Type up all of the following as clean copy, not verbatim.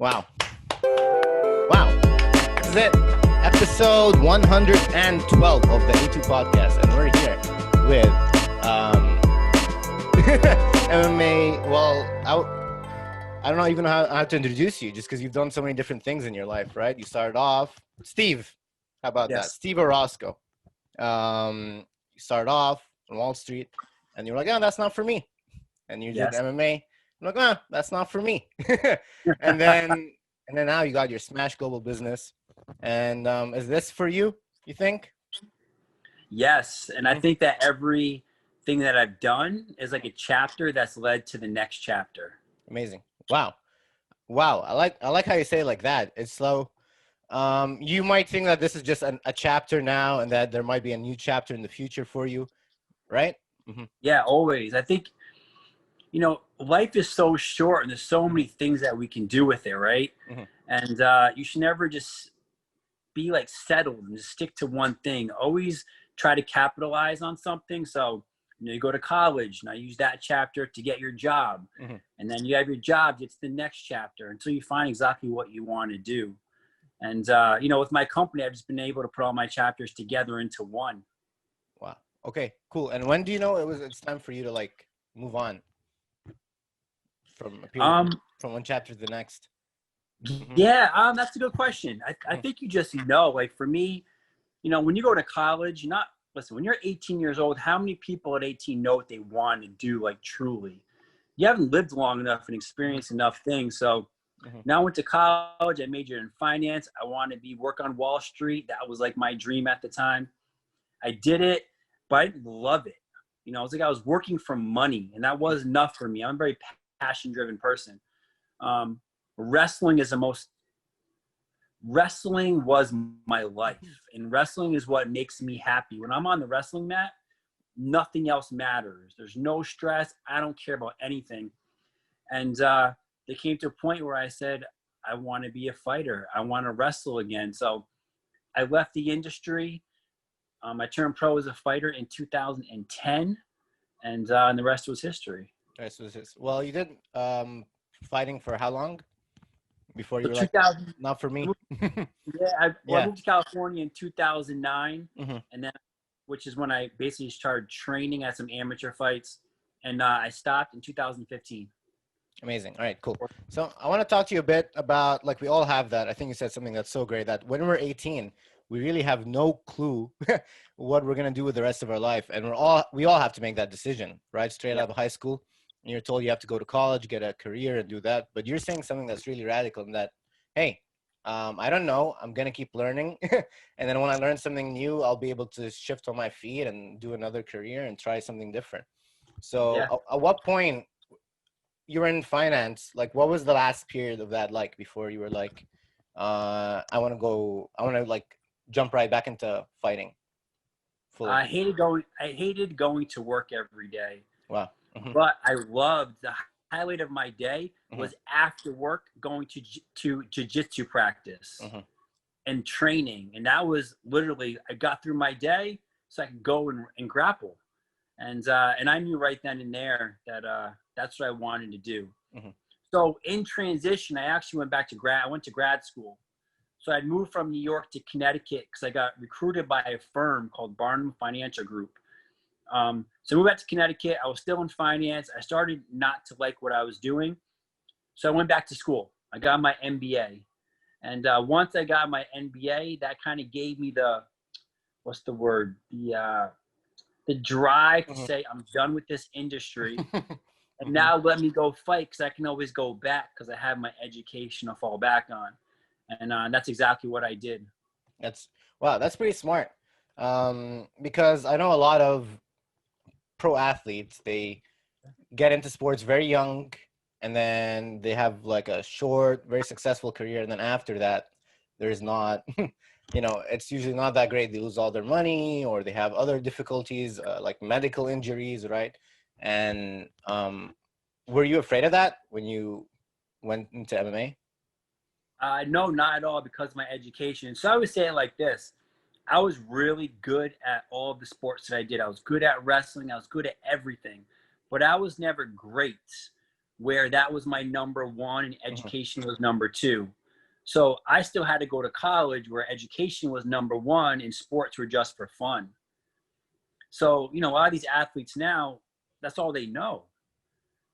Wow. Wow. This is it. Episode 112 of the A2 podcast. And we're here with MMA. Well, I don't know even how to introduce you just because you've done so many different things in your life, right? You started off, Steve. How about that? Yes. Steve Orosco. You started off on Wall Street and you were like, oh, that's not for me. And you did Yes. MMA. I'm like, oh, that's not for me. and then now you got your Smash Global Business. And is this for you, you think? Yes. And I think that everything that I've done is like a chapter that's led to the next chapter. Amazing. Wow. I like how you say it like that. It's slow. You might think that this is just a chapter now and that there might be a new chapter in the future for you, right? Mm-hmm. Yeah, always. I think, life is so short and there's so many things that we can do with it, right? Mm-hmm. And you should never just be like settled and just stick to one thing. Always try to capitalize on something. So, you go to college, now use that chapter to get your job. Mm-hmm. And then you have your job, it's the next chapter until you find exactly what you want to do. And, with my company, I've just been able to put all my chapters together into one. Wow. Okay, cool. And when do you know it's time for you to like move on from one chapter to the next? Mm-hmm. Yeah, that's a good question. I think you just like for me, when you go to college, when you're 18 years old, how many people at 18 know what they want to do, like truly? You haven't lived long enough and experienced enough things. So now I went to college, I majored in finance. I wanted to work on Wall Street. That was like my dream at the time. I did it, but I didn't love it. It was like I was working for money, and that was enough for me. I'm a very passion-driven person. Wrestling was my life, and wrestling is what makes me happy. When I'm on the wrestling mat, nothing else matters. There's no stress. I don't care about anything. And they came to a point where I said, I want to be a fighter. I want to wrestle again. So I left the industry. I turned pro as a fighter in 2010, and the rest was history. Well, you did fighting for how long? Before you were like, not for me. I moved to California in 2009, and then, which is when I basically started training at some amateur fights, and I stopped in 2015. Amazing. All right, cool. So I want to talk to you a bit about, like, we all have that. I think you said something that's so great that when we're 18, we really have no clue what we're gonna do with the rest of our life, and we all have to make that decision, right? Straight out of high school. And you're told you have to go to college, get a career, and do that. But you're saying something that's really radical in that, hey, I don't know. I'm going to keep learning. And then when I learn something new, I'll be able to shift on my feet and do another career and try something different. So at what point you were in finance, like what was the last period of that like before you were like, I want to like jump right back into fighting? Fully. I hated going to work every day. Wow. But I loved the highlight of my day was after work going to jiu-jitsu practice and training. And that was literally, I got through my day so I could go and grapple. And I knew right then and there that that's what I wanted to do. So in transition, I actually went back to I went to grad school. So I moved from New York to Connecticut because I got recruited by a firm called Barnum Financial Group. So I moved back to Connecticut. I was still in finance. I started not to like what I was doing. So I went back to school. I got my MBA. And once I got my MBA, that kind of gave me the drive to say, I'm done with this industry. And now let me go fight because I can always go back because I have my education to fall back on. And that's exactly what I did. That's pretty smart. Because I know a lot of pro athletes, they get into sports very young and then they have like a short, very successful career. And then after that, there's not, it's usually not that great. They lose all their money or they have other difficulties, like medical injuries, right? And were you afraid of that when you went into MMA? No, not at all because of my education. So I would say it like this. I was really good at all of the sports that I did. I was good at wrestling. I was good at everything, but I was never great where that was my number one and education was number two. So I still had to go to college where education was number one and sports were just for fun. So, you know, a lot of these athletes now, that's all they know.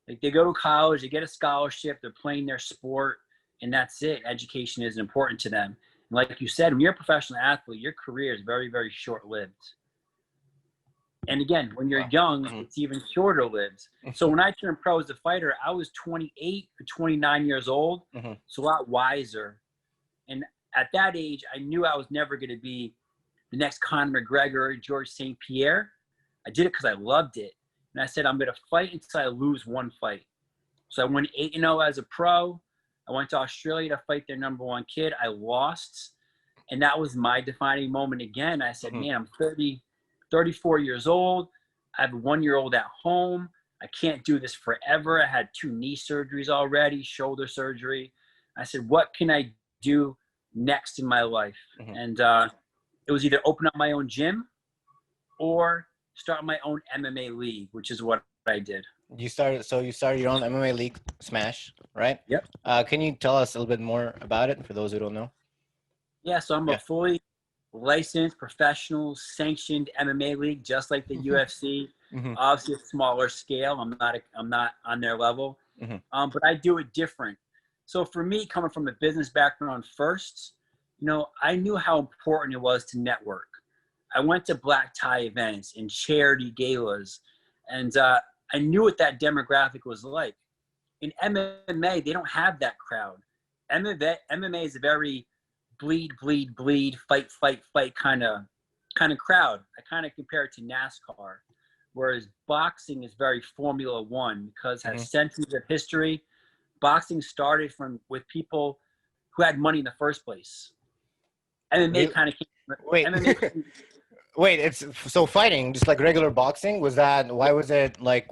Like they go to college, they get a scholarship, they're playing their sport, and that's it. Education is important to them. And like you said, when you're a professional athlete, your career is very, very short-lived. And again, when you're young, it's even shorter lived. So when I turned pro as a fighter, I was 28 or 29 years old, so a lot wiser. And at that age, I knew I was never going to be the next Conor McGregor, George St. Pierre. I did it because I loved it. And I said, I'm going to fight until I lose one fight. So I went 8-0 as a pro. I went to Australia to fight their number one kid. I lost. And that was my defining moment again. I said, man, I'm 34 years old. I have a 1-year-old at home. I can't do this forever. I had 2 knee surgeries already, shoulder surgery. I said, what can I do next in my life? And it was either open up my own gym or start my own MMA league, which is what I did. You started your own MMA league, Smash, right? Yep. Can you tell us a little bit more about it for those who don't know? Yeah, so I'm a fully licensed, professional, sanctioned MMA league, just like the UFC. Obviously, a smaller scale. I'm not on their level, but I do it different. So for me, coming from a business background first, you know, I knew how important it was to network. I went to black tie events and charity galas, and I knew what that demographic was like. In MMA, they don't have that crowd. MMA is a very bleed, fight kind of crowd. I kind of compare it to NASCAR, whereas boxing is very Formula One because it has centuries of history. Boxing started with people who had money in the first place. MMA kind of came. Wait, it's so fighting, just like regular boxing. Was that why is it like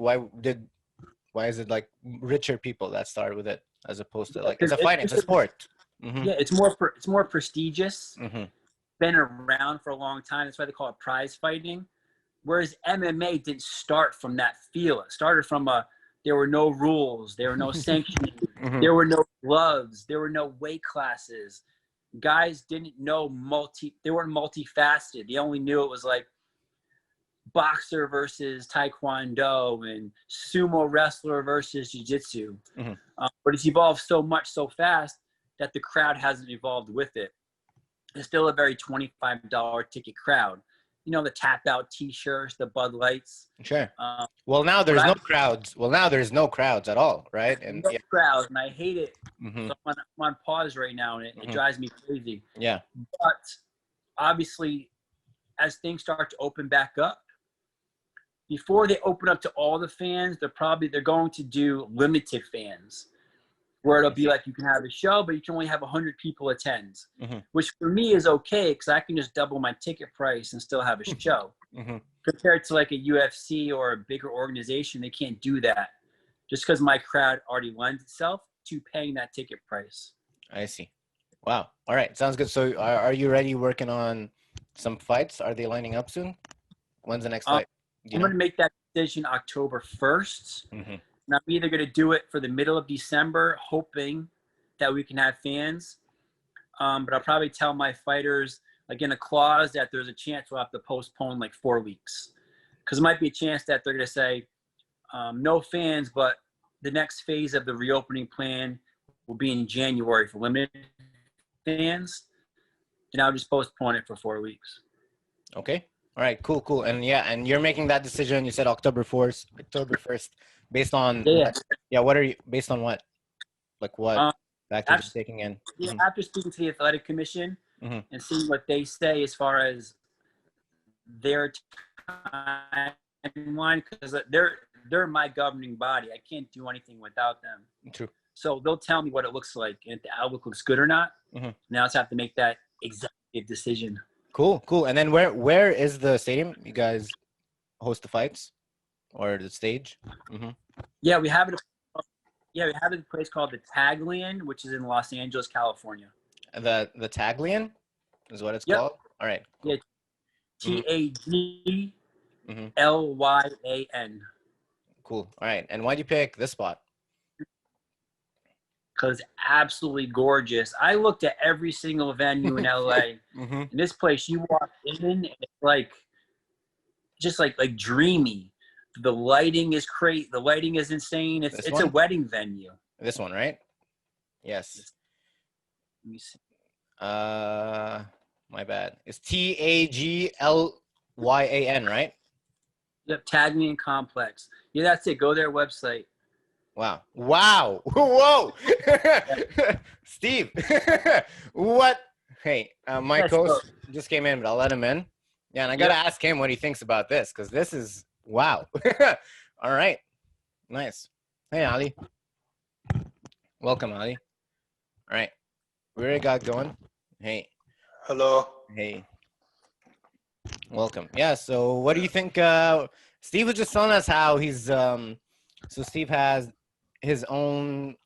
richer people that started with it as opposed to like it's a sport. Yeah, it's more prestigious. Been around for a long time. That's why they call it prize fighting. Whereas MMA didn't start from that feel. It started from there were no rules, there were no sanctions, there were no gloves, there were no weight classes. Guys didn't know they weren't multifaceted. They only knew it was like boxer versus taekwondo and sumo wrestler versus jiu-jitsu. But it's evolved so much so fast that the crowd hasn't evolved with it. It's still a very $25 ticket crowd. You know, the tap out t-shirts, the Bud Lights. Sure. Well, now there's no crowds. Well, now there's no crowds at all, right? And no crowds, and I hate it. So I'm on pause right now, and it drives me crazy. Yeah. But obviously, as things start to open back up, before they open up to all the fans, they're going to do limited fans, where it'll be like you can have a show, but you can only have 100 people attend, which for me is okay because I can just double my ticket price and still have a show. Compared to like a UFC or a bigger organization, they can't do that just because my crowd already lends itself to paying that ticket price. I see. Wow. All right. Sounds good. So are you ready working on some fights? Are they lining up soon? When's the next fight? I'm going to make that decision October 1st. And I'm either going to do it for the middle of December, hoping that we can have fans. But I'll probably tell my fighters, like in a clause, that there's a chance we'll have to postpone like 4 weeks. Because it might be a chance that they're going to say, no fans, but the next phase of the reopening plan will be in January for limited fans. And I'll just postpone it for 4 weeks. Okay. All right. Cool. And and you're making that decision. You said October 1st, based on what are you based on what? Like what factors you're taking in? Yeah, after speaking to the athletic commission and seeing what they say as far as their timeline, because they're my governing body. I can't do anything without them. True. So they'll tell me what it looks like and if the outlook looks good or not. Now I just have to make that executive decision. Cool. And then where is the stadium? You guys host the fights or the stage? Yeah, we have it. Yeah, we have a place called the Taglian, which is in Los Angeles, California. The Taglian is what it's called? All right. Cool. Yeah. TAGLYAN. Cool. All right. And why'd you pick this spot? because it's absolutely gorgeous. I looked at every single venue in LA. In this place, you walk in and it's like just like dreamy. The lighting is great. The lighting is insane. It's a wedding venue. This one, right? Yes. Let me see. My bad. It's Taglyan, right? Yep, Tagline Complex. Yeah, that's it. Go to their website. Wow. Whoa. Steve. What? Hey, my host just came in, but I'll let him in. Yeah, and I got to ask him what he thinks about this, because this is, wow. All right. Nice. Hey, Ali. Welcome, Ali. All right. We already got going. Hey. Hello. Hey. Welcome. Yeah, so what do you think? Steve was just telling us how he's, so Steve has his own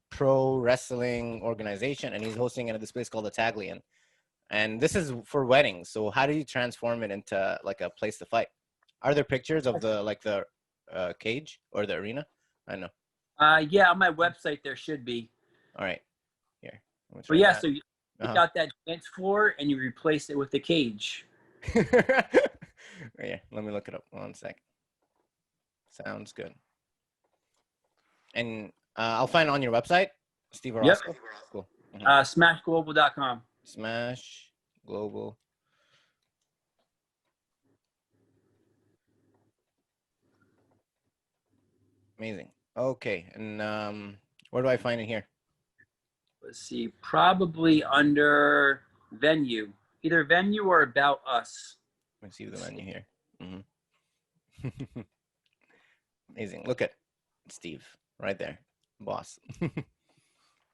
pro wrestling organization, and he's hosting it at this place called the Taglian. And this is for weddings. So how do you transform it into like a place to fight? Are there pictures of the cage or the arena? I know. Yeah, on my website there should be. All right. Here. But yeah, so you got that dance floor and you replace it with the cage. Yeah, let me look it up 1 sec. Sounds good. And I'll find it on your website, Steve Orosco. Yep. Cool. Smashglobal.com. Smash Global. Amazing. Okay, and where do I find it here? Let's see, probably under venue, either venue or about us. Let me see the menu here. Amazing. Look at Steve right there, boss.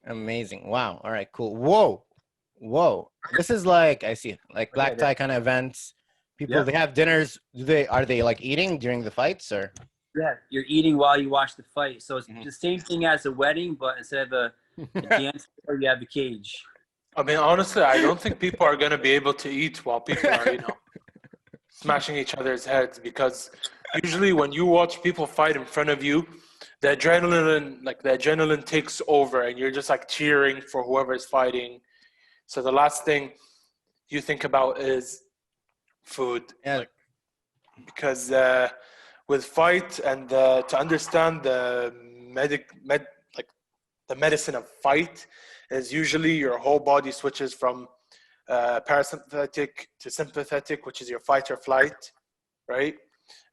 Amazing. Wow. All right, cool. Whoa. This is like, I see it, like black tie kind of events. People, they have dinners. Are they like eating during the fights, or? Yeah, you're eating while you watch the fight. So it's the same thing as a wedding, but instead of a dance floor, you have a cage. I mean, honestly, I don't think people are going to be able to eat while people are, smashing each other's heads, because usually when you watch people fight in front of you, the adrenaline takes over and you're just like cheering for whoever is fighting. So the last thing you think about is food. Yeah. Because with fight and to understand the medicine of fight is usually your whole body switches from parasympathetic to sympathetic, which is your fight or flight, right?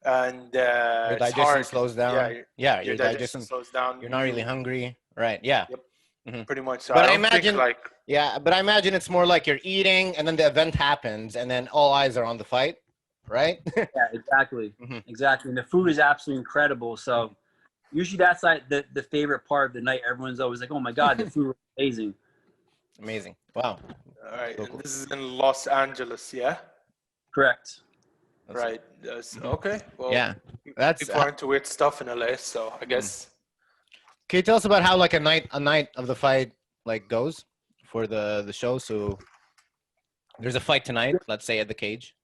And your digestion slows down. Yeah, your digestion slows down. You're not really hungry, right? Yeah. Yep. Pretty much. So but I imagine, but I imagine it's more like you're eating, and then the event happens, and then all eyes are on the fight, right? Yeah, exactly. Exactly. And the food is absolutely incredible. So usually that's like the favorite part of the night. Everyone's always like, oh my God, the food was amazing. Amazing. Wow. All right. So cool. This is in Los Angeles, yeah? Correct. Right. Okay. Well, yeah. That's people are into weird stuff in LA, so I guess. Can you tell us about how like a night of the fight like goes for the show? So there's a fight tonight, let's say at the cage.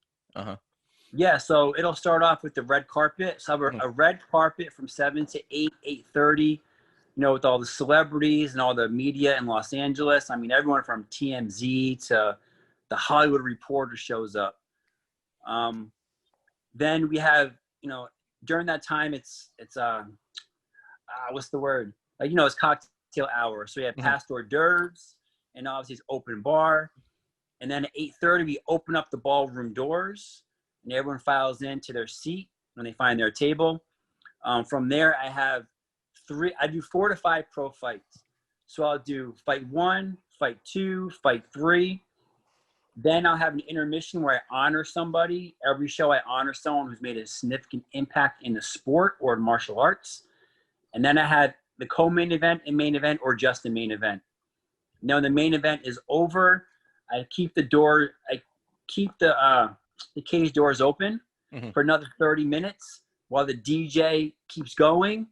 Yeah, so it'll start off with the red carpet. So a red carpet from 7 to 8:30, with all the celebrities and all the media in Los Angeles. I mean, everyone from TMZ to the Hollywood Reporter shows up. Then we have, during that time, it's what's the word? It's cocktail hour. So we have past hors d'oeuvres, and obviously it's open bar. And then at 8:30, we open up the ballroom doors, and everyone files into their seat when they find their table. From there, I do 4 to 5 pro fights. So I'll do fight 1, fight 2, fight 3. Then I'll have an intermission where I honor somebody. Every show I honor someone who's made a significant impact in the sport or martial arts. And then I have the co-main event and main event, or just the main event. Now the main event is over, I keep the cage doors open for another 30 minutes while the DJ keeps going,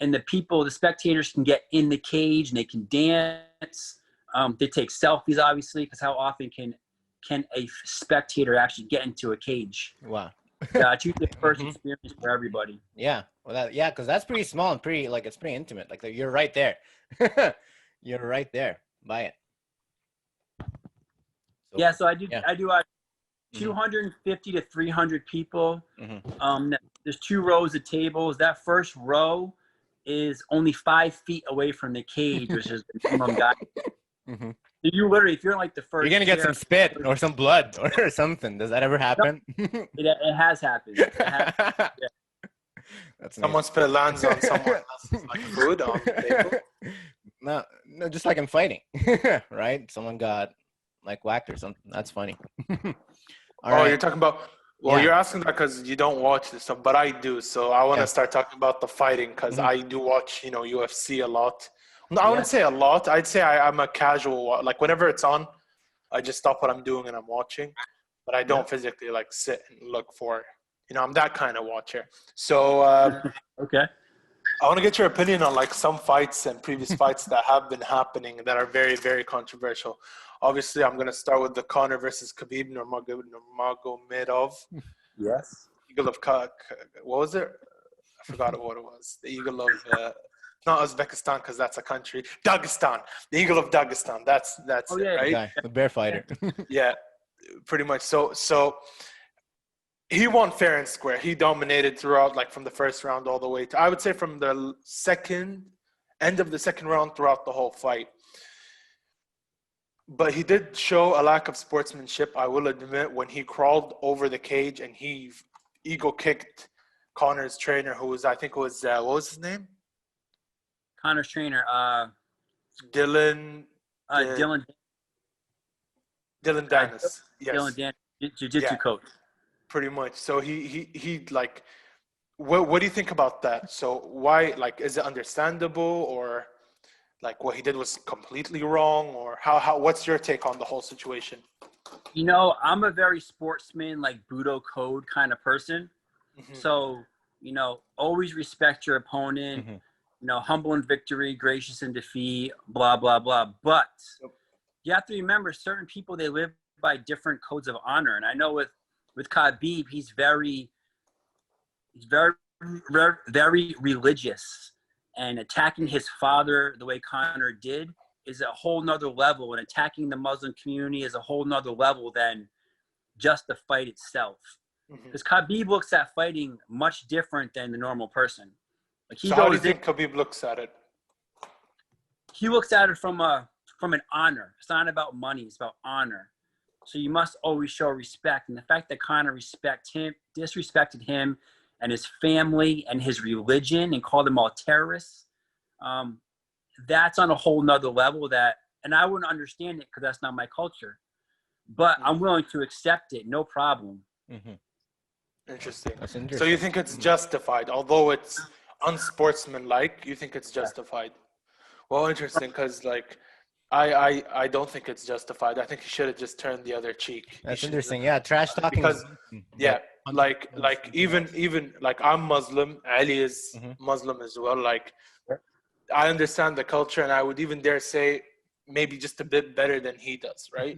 and the spectators can get in the cage and they can dance. They take selfies, obviously, because how often can a spectator actually get into a cage? Wow. Yeah, it's usually the first experience for everybody. Yeah. Well, because that's pretty small and pretty, like, it's pretty intimate. Like, you're right there. You're right there. Buy it. So, Yeah, so yeah. I do 250 to 300 people. Mm-hmm. There's 2 rows of tables. That first row is only 5 feet away from the cage, which is the minimum guy. Mm-hmm. You literally, if you're in like the You're first gonna get chair, some spit or some blood or something. Does that ever happen? it has happened. It has, yeah. That's Someone amazing. spit lands on someone else's like food on the table. No, no, just like in fighting, right? Someone got like whacked or something. That's funny. All Oh, right. you're talking about. Well, Yeah. you're asking that because you don't watch this stuff, but I do. So I want Yeah. to start talking about the fighting because Mhm. I do watch, UFC a lot. No, I Yeah. wouldn't say a lot. I'd say I'm a casual. Like whenever it's on, I just stop what I'm doing and I'm watching. But I don't physically like sit and look for. I'm that kind of watcher. So Okay. I want to get your opinion on like some fights and previous fights that have been happening that are very, very controversial. Obviously, I'm going to start with the Conor versus Khabib Nurmagomedov. Yes. Eagle of what was it? I forgot what it was. The Eagle of not Uzbekistan because that's a country. Dagestan. The Eagle of Dagestan. That's Oh it, yeah. right? Guy, the bear fighter. Yeah, pretty much. So he won fair and square. He dominated throughout, like from the first round all the way to, I would say, from the end of the second round throughout the whole fight. But he did show a lack of sportsmanship, I will admit, when he crawled over the cage and he ego kicked Connor's trainer, who was, I think it was, what was his name? Connor's trainer, Dylan. Dylan Dennis. Yes. Dylan Dan, jiu-jitsu coach. Pretty much. So he like, what do you think about that? So why, like, is it understandable, or like what he did was completely wrong, or how what's your take on the whole situation? I'm a very sportsman, like Budo code kind of person. Mm-hmm. So, always respect your opponent, Mm-hmm. Humble in victory, gracious in defeat, blah, blah, blah. But you have to remember, certain people, they live by different codes of honor. And I know with Khabib, he's very, very religious. And attacking his father the way Conor did is a whole nother level. And attacking the Muslim community is a whole nother level than just the fight itself. Because Khabib looks at fighting much different than the normal person. Like So how do you think Khabib looks at it? He looks at it from an honor. It's not about money. It's about honor. So you must always show respect. And the fact that Conor disrespected him and his family and his religion and called them all terrorists, that's on a whole nother level and I wouldn't understand it because that's not my culture. But I'm willing to accept it, no problem. Mm-hmm. Interesting. That's interesting. So you think it's justified, although it's unsportsmanlike, you think it's justified? Well, interesting, because like I don't think it's justified. I think he should have just turned the other cheek. That's interesting. Yeah, trash talking. Because like even like I'm Muslim, Ali is Muslim as well. Like I understand the culture, and I would even dare say maybe just a bit better than he does, right?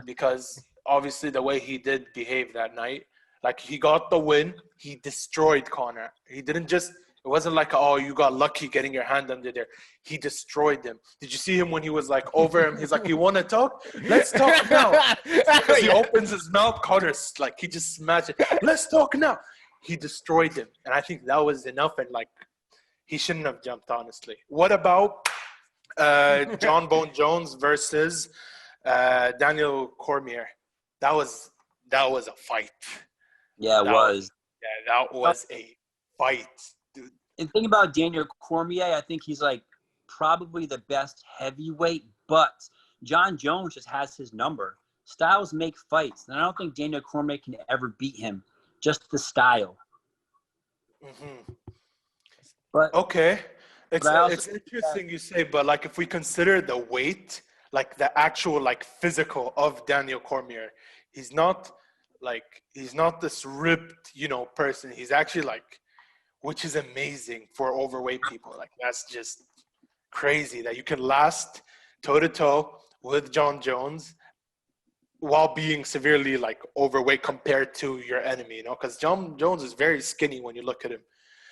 Because obviously the way he did behave that night, like he got the win, he destroyed Conor. He didn't just, it wasn't like, oh, you got lucky getting your hand under there. He destroyed him. Did you see him when he was like over him? He's like, you want to talk? Let's talk now. Because he opens his mouth, Conor's like, he just smashed it. Let's talk now. He destroyed him. And I think that was enough. And like, he shouldn't have jumped, honestly. What about John Bone Jones versus Daniel Cormier? That was a fight. Yeah, it was. That was a fight, dude. And think about Daniel Cormier. I think he's like probably the best heavyweight, but John Jones just has his number. Styles make fights, and I don't think Daniel Cormier can ever beat him. Just the style. But okay, it's interesting you say, but like if we consider the weight, like the actual like physical of Daniel Cormier, he's not this ripped, person. He's actually like, which is amazing for overweight people. Like that's just crazy that you can last toe to toe with John Jones while being severely like overweight compared to your enemy, because John Jones is very skinny when you look at him.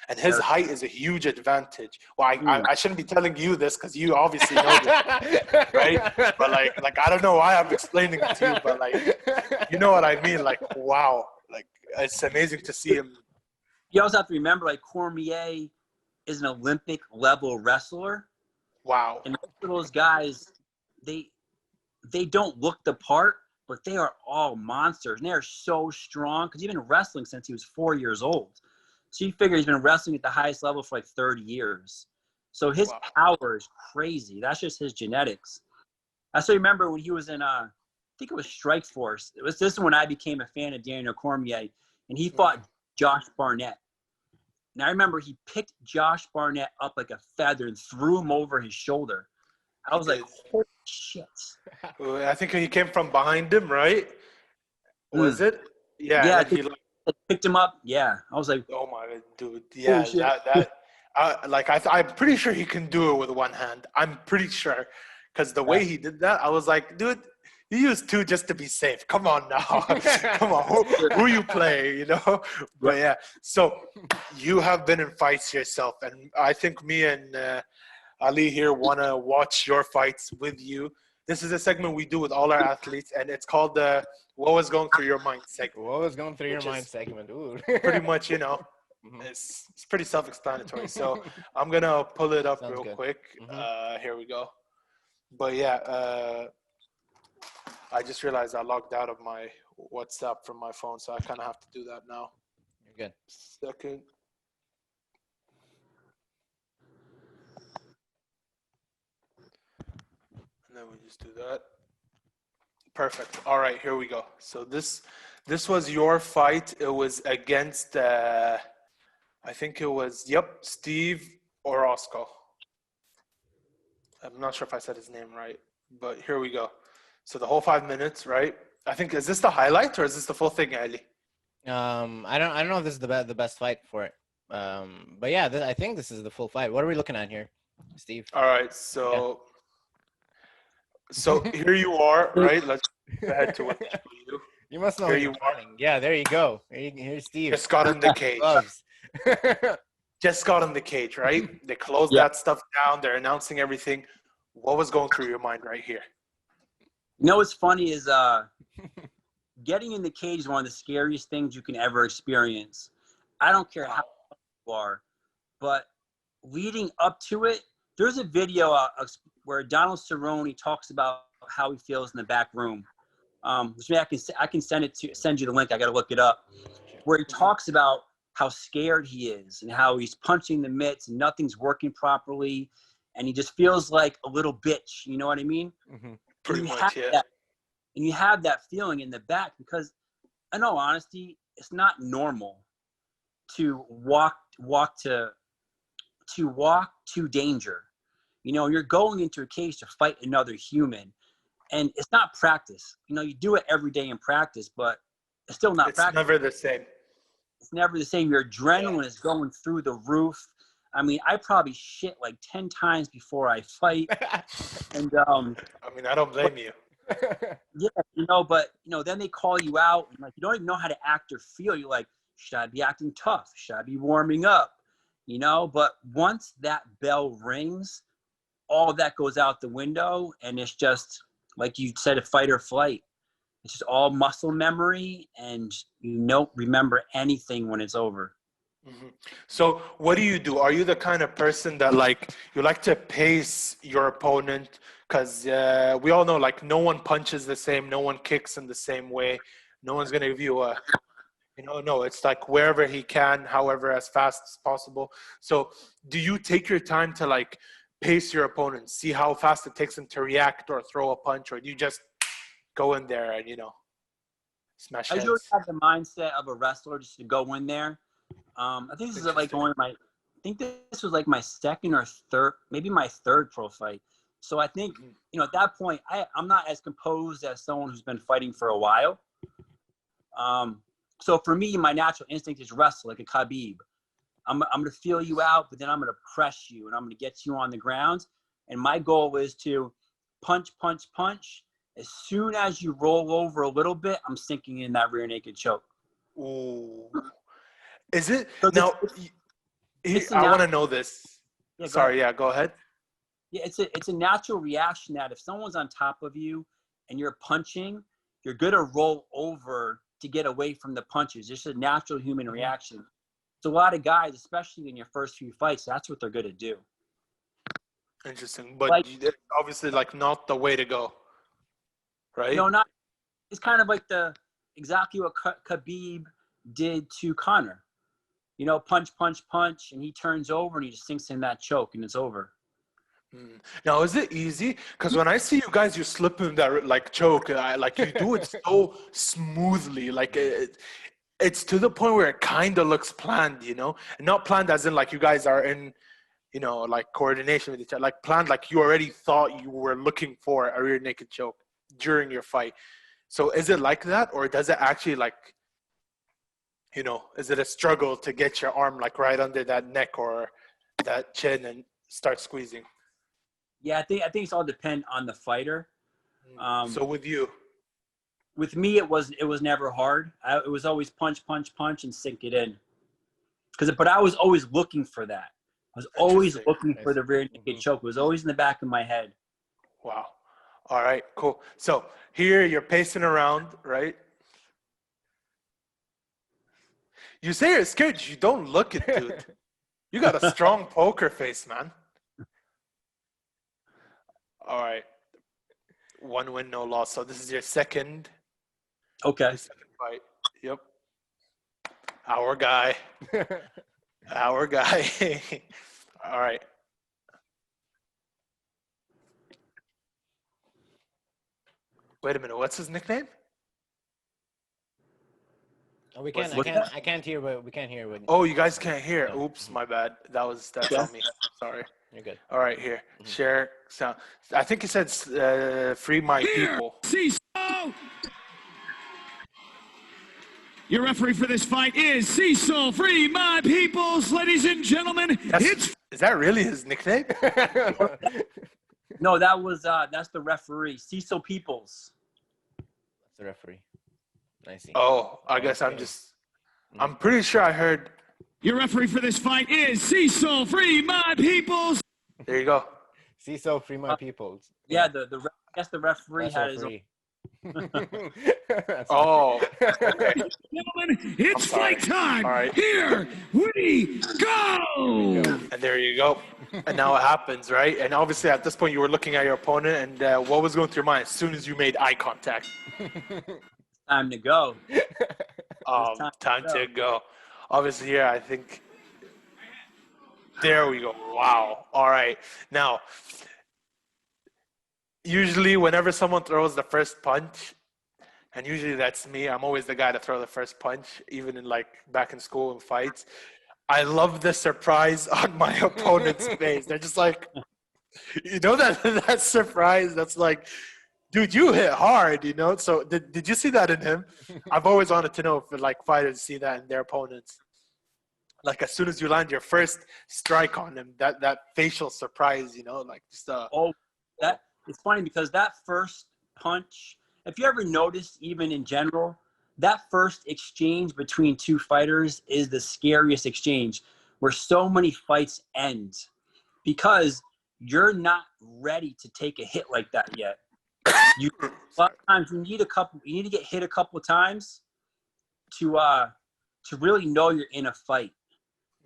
and his height is a huge advantage. Well, I shouldn't be telling you this because you obviously know this, right? But like I don't know why I'm explaining it to you, but like you know what I mean. Like wow, like it's amazing to see him. You also have to remember, like Cormier is an Olympic level wrestler. Wow. And most of those guys, they don't look the part, but they are all monsters. And they are so strong because he's been wrestling since he was 4 years old. So you figure he's been wrestling at the highest level for like 30 years. So his power is crazy. That's just his genetics. I still remember when he was in, I think it was Strike Force. This is when I became a fan of Daniel Cormier, and he fought Josh Barnett. And I remember he picked Josh Barnett up like a feather and threw him over his shoulder. I was like, holy shit. I think he came from behind him, right? Was it? Yeah. Yeah, He picked him up. Yeah. I was like, oh my dude. Yeah, I'm pretty sure he can do it with one hand. I'm pretty sure. Because the way he did that, I was like, dude, you used two just to be safe. Come on now. Come on. Who you play, you know? But yeah. So you have been in fights yourself. And I think me and Ali here want to watch your fights with you. This is a segment we do with all our athletes. And it's called the What Was Going Through Your Mind segment. What was going through your mind segment? Ooh. Pretty much, you know. It's pretty self-explanatory. So I'm going to pull it up real quick. Here we go. But yeah, I just realized I logged out of my WhatsApp from my phone, so I kind of have to do that now. You're good. Second. And then we just do that. Perfect. All right, here we go. So this was your fight. It was against, I think it was, Steve Orosco. I'm not sure if I said his name right, but here we go. So the whole 5 minutes, right? I think, is this the highlight or is this the full thing, Ali? I don't know if this is the best fight for it. But yeah, I think this is the full fight. What are we looking at here, Steve? All right, so here you are, right? Let's go ahead to what you. You must know. Here you are. Yeah, there you go. Here's Steve. Just got in the cage. Just got in the cage, right? They closed that stuff down. They're announcing everything. What was going through your mind right here? You know what's funny is getting in the cage is one of the scariest things you can ever experience. I don't care how you are, but leading up to it, there's a video where Donald Cerrone talks about how he feels in the back room. Which maybe I can send you the link. I got to look it up. Where he talks about how scared he is and how he's punching the mitts and nothing's working properly, and he just feels like a little bitch. You know what I mean? Mm-hmm. Pretty much, yeah. And you have that feeling in the back because, in all honesty, it's not normal to walk to danger. You know, you're going into a cage to fight another human, and it's not practice. You know, you do it every day in practice, but it's still not practice. It's never the same. It's never the same. Your adrenaline is going through the roof. I mean, I probably shit like 10 times before I fight. And I mean, I don't blame you. Yeah, you know, but you know, then they call you out and like you don't even know how to act or feel. You're like, should I be acting tough? Should I be warming up? You know, but once that bell rings, all of that goes out the window, and it's just like you said, a fight or flight. It's just all muscle memory, and you don't remember anything when it's over. Mm-hmm. So what do? Are you the kind of person that you like to pace your opponent? Because we all know no one punches the same, no one kicks in the same way, no one's gonna give you a, no, it's wherever he can, however, as fast as possible. So do you take your time to pace your opponent, see how fast it takes him to react or throw a punch, or do you just go in there and smash heads? I usually have the mindset of a wrestler just to go in there. I think this is this was my second or third, maybe my third pro fight. So I think, at that point, I'm not as composed as someone who's been fighting for a while. So for me, my natural instinct is wrestle like a Khabib. I'm going to feel you out, but then I'm going to press you and I'm going to get you on the ground. And my goal is to punch, punch, punch. As soon as you roll over a little bit, I'm sinking in that rear naked choke. Ooh. Is it? So now, I want to know this. Yeah, Sorry, yeah, go ahead. Yeah, it's a natural reaction that if someone's on top of you and you're punching, you're gonna roll over to get away from the punches. It's just a natural human reaction. So a lot of guys, especially in your first few fights, that's what they're gonna do. Interesting, but Like, obviously, like, not the way to go, right? no, not. It's kind of like exactly what Khabib did to Conor. You know, punch, punch, punch, and he turns over and he just sinks in that choke and it's over. Now, is it easy? Because when I see you guys, you slip in that like choke, like you do it so smoothly, like it's to the point where it kind of looks planned, you know, and not planned as in like you guys are in, you know, like coordination with each other, like planned, like you already thought you were looking for a rear naked choke during your fight. So is it like that, or does it actually like, you know, is it a struggle to get your arm like right under that neck or that chin and start squeezing? Yeah, I think it's all depend on the fighter. So with you, with me, it was never hard. It was always punch, punch, punch, and sink it in. But I was always looking for that. I was always looking for the rear naked choke. It was always in the back of my head. Wow. All right, cool. So here you're pacing around, right? You say you're scared. You don't look it, dude. You got a strong poker face, man. All right. 1 win, no loss. So this is your second. Okay. Your second fight. Yep. Our guy. Our guy. All right. Wait a minute. What's his nickname? Oh, we can't. I can't hear. We can't hear. Oh, you guys can't hear. Oops, my bad. That's on me. Sorry. You're good. All right, here. Share sound. I think he said, "Free my people." Cecil! Your referee for this fight is Cecil. Free my peoples, ladies and gentlemen. Is that really his nickname? No, that's the referee, Cecil Peoples. That's the referee. I see. Oh, I guess I'm pretty sure I heard. Your referee for this fight is Cecil. Free my peoples. There you go. Cecil, free my people. Yeah, the referee That's had his referee. Oh, okay. Gentlemen, it's fight time. All right. Here we go. And there you go. And now it happens, right? And obviously at this point you were looking at your opponent, and what was going through your mind as soon as you made eye contact? time to go. Time to go. Obviously here, I think. There we go. Wow. All right. Now, usually whenever someone throws the first punch, and usually that's me, I'm always the guy to throw the first punch, even in like back in school and fights. I love the surprise on my opponent's face. They're just like, you know, that surprise that's like, dude, you hit hard, you know? So did you see that in him? I've always wanted to know if like fighters see that in their opponents. Like as soon as you land your first strike on them, that facial surprise, you know, like just it's funny because that first punch, if you ever noticed, even in general, that first exchange between two fighters is the scariest exchange, where so many fights end because you're not ready to take a hit like that yet. A lot of times you need to get hit a couple of times to really know you're in a fight.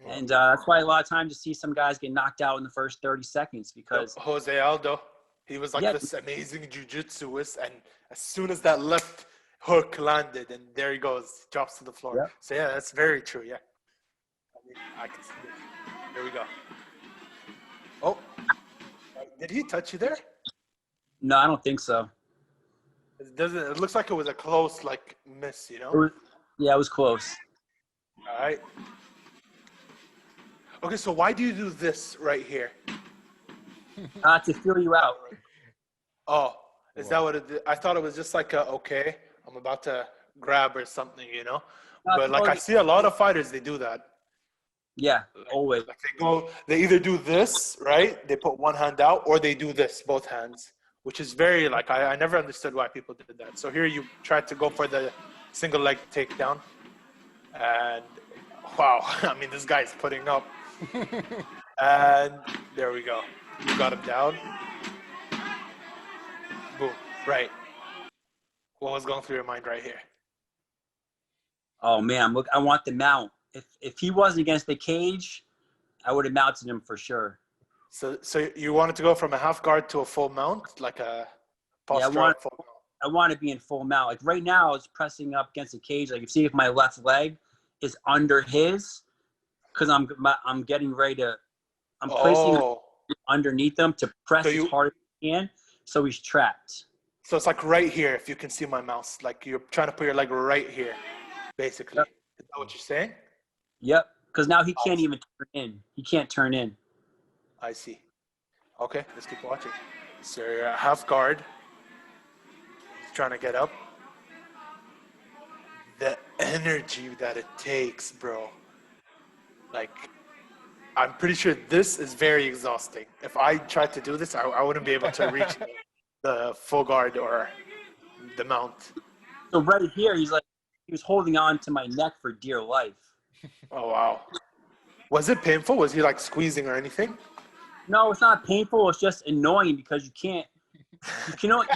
And that's why a lot of times you see some guys get knocked out in the first 30 seconds because Jose Aldo, he was like this amazing jiu-jitsuist, and as soon as that left hook landed, and there he goes, drops to the floor. Yeah. So yeah, that's very true. Yeah, I can see it. Here we go. Oh, did he touch you there? No, I don't think so. It looks like it was a close like miss, you know? It was close. All right. Okay, so why do you do this right here? To feel you out. Oh, is that what it is? I thought it was just like okay, I'm about to grab or something, you know? But like I see a lot of fighters, they do that. Yeah, always. Like they either do this, right? They put one hand out, or they do this, both hands, which is very like, I never understood why people did that. So here you tried to go for the single leg takedown. And wow, I mean, this guy's putting up And there we go. You got him down. Boom. Right. What was going through your mind right here? Oh man, look, I want the mount. If he wasn't against the cage, I would have mounted him for sure. So you wanted to go from a half guard to a full mount, like a posture of full mount. I want to be in full mount. Like right now, I was pressing up against the cage. Like you see, if my left leg is under his, because I'm getting ready to, I'm placing underneath him to press as hard as I can, so he's trapped. So it's like right here, if you can see my mouse, like you're trying to put your leg right here, basically. Yep. Is that what you're saying? Yep. Because now he can't even turn in. He can't turn in. I see. Okay, let's keep watching. So you're at half guard. He's trying to get up. The energy that it takes, bro. Like, I'm pretty sure this is very exhausting. If I tried to do this, I wouldn't be able to reach the full guard or the mount. So right here, he was holding on to my neck for dear life. Oh, wow. Was it painful? Was he like squeezing or anything? No, it's not painful. It's just annoying because you can only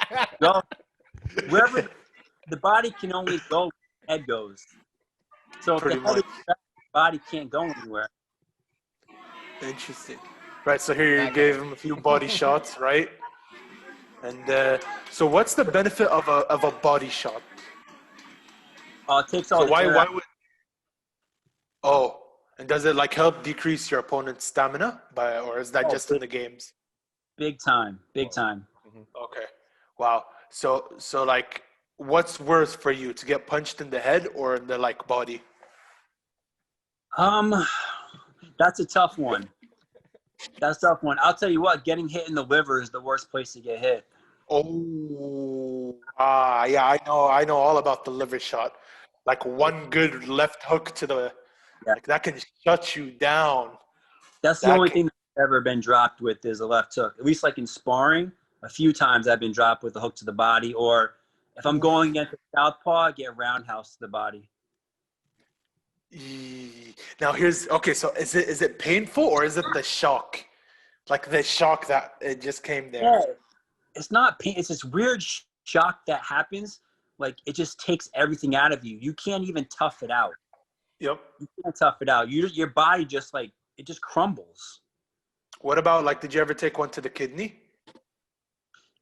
go wherever the body can only go, the head goes. So if the head is the body can't go anywhere. Interesting. Right, so here you gave him a few body shots, right? And so what's the benefit of a body shot? It takes all why would... Oh, and does it like help decrease your opponent's stamina or is that just in the games? Big time. Okay. Wow. So like what's worse for you, to get punched in the head or in the like body? That's a tough one. I'll tell you what, getting hit in the liver is the worst place to get hit. Oh, yeah, I know all about the liver shot. Like one good left hook to the, like that can shut you down. That's the only thing that's ever been dropped with is a left hook. At least like in sparring, a few times I've been dropped with a hook to the body, or if I'm going against a southpaw, I get a roundhouse to the body. Now so is it painful or is it the shock? Like the shock that it just came there? Yeah, it's not pain. It's this weird shock that happens. Like it just takes everything out of you. You can't even tough it out. Yep. You can't tough it out. Your body just like, it just crumbles. What about like, did you ever take one to the kidney?